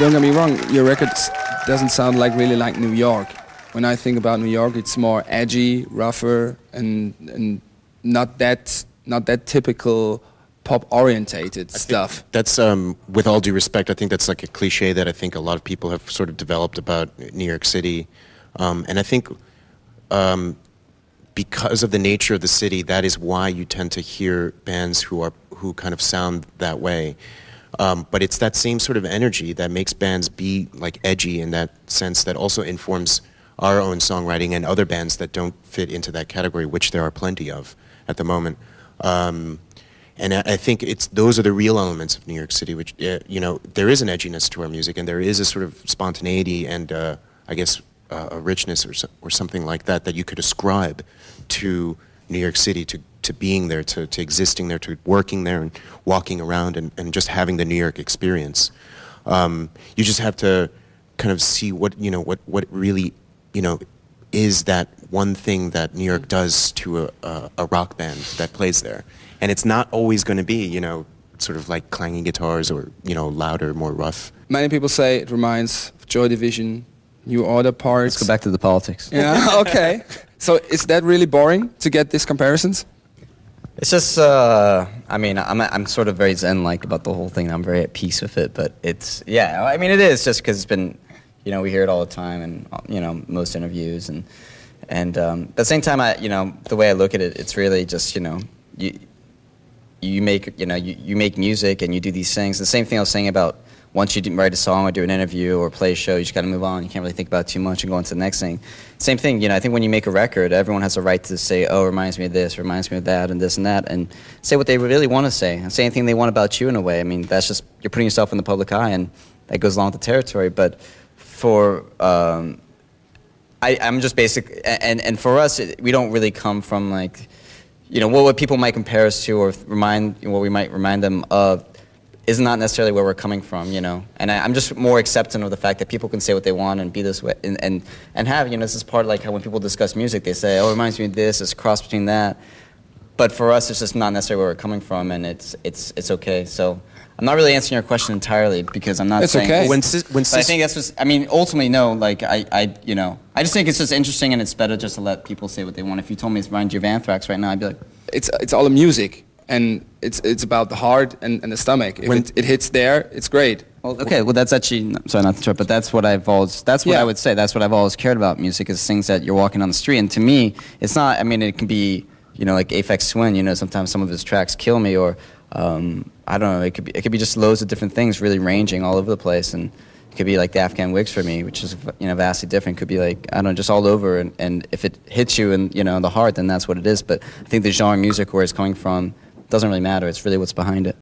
Don't get me wrong, your record doesn't sound like really like New York. When I think about New York, it's more edgy, rougher, and not that typical pop-orientated stuff. That's, with all due respect, I think that's like a cliche that I think a lot of people have sort of developed about New York City. And I think because of the nature of the city, that is why you tend to hear bands who kind of sound that way. But it's that same sort of energy that makes bands be like edgy in that sense, that also informs our own songwriting and other bands that don't fit into that category, which there are plenty of at the moment. And I think those are the real elements of New York City, which, you know, there is an edginess to our music, and there is a sort of spontaneity and, I guess, a richness or something like that that you could ascribe to New York City, to being there, to existing there, to working there and walking around and just having the New York experience. You just have to kind of see what really, you know, is that one thing that New York does to a rock band that plays there. And it's not always going to be, you know, sort of like clanging guitars or, you know, louder, more rough. Many people say it reminds of Joy Division, New Order parts. Let's go back to the politics. Yeah, okay. So is that really boring to get these comparisons? It's just, I mean, I'm sort of very zen-like about the whole thing. I'm very at peace with it, but it's, yeah, I mean, it is just because it's been, you know, we hear it all the time and, you know, most interviews. And at the same time, you know, the way I look at it, it's really just, you know, you make music and you do these things. The same thing I was saying about once you write a song or do an interview or play a show, you just got to move on. You can't really think about it too much and go on to the next thing. Same thing, you know, I think when you make a record, everyone has a right to say, oh, it reminds me of this, reminds me of that, and this and that, and say what they really want to say, and say anything they want about you in a way. I mean, that's just, you're putting yourself in the public eye, and that goes along with the territory. But for, I'm just basic, and for us, we don't really come from like, you know, what people might compare us to or what we might remind them of is not necessarily where we're coming from, you know. And I'm just more accepting of the fact that people can say what they want and be this way, and have, you know, this is part of like how when people discuss music, they say, oh, it reminds me of this, it's a cross between that. But for us, it's just not necessarily where we're coming from, and it's okay. So I'm not really answering your question entirely because I'm not saying. Okay. But I think that's just, I mean, ultimately, no, like, you know, I just think it's just interesting and it's better just to let people say what they want. If you told me it reminds you of Anthrax right now, I'd be like. It's all the music, and it's about the heart and the stomach. If it hits there, it's great. Well, okay, well that's actually, sorry not to interrupt, but that's what I would say, that's what I've always cared about music, is things that you're walking on the street, and to me, it's not, I mean, it can be, you know, like Aphex Twin, you know, sometimes some of his tracks kill me, or, I don't know, it could be just loads of different things really ranging all over the place, and it could be like the Afghan Wigs for me, which is, you know, vastly different. It could be like, I don't know, just all over, and if it hits you in, you know, the heart, then that's what it is, but I think the genre of music, where it's coming from, doesn't really matter, it's really what's behind it.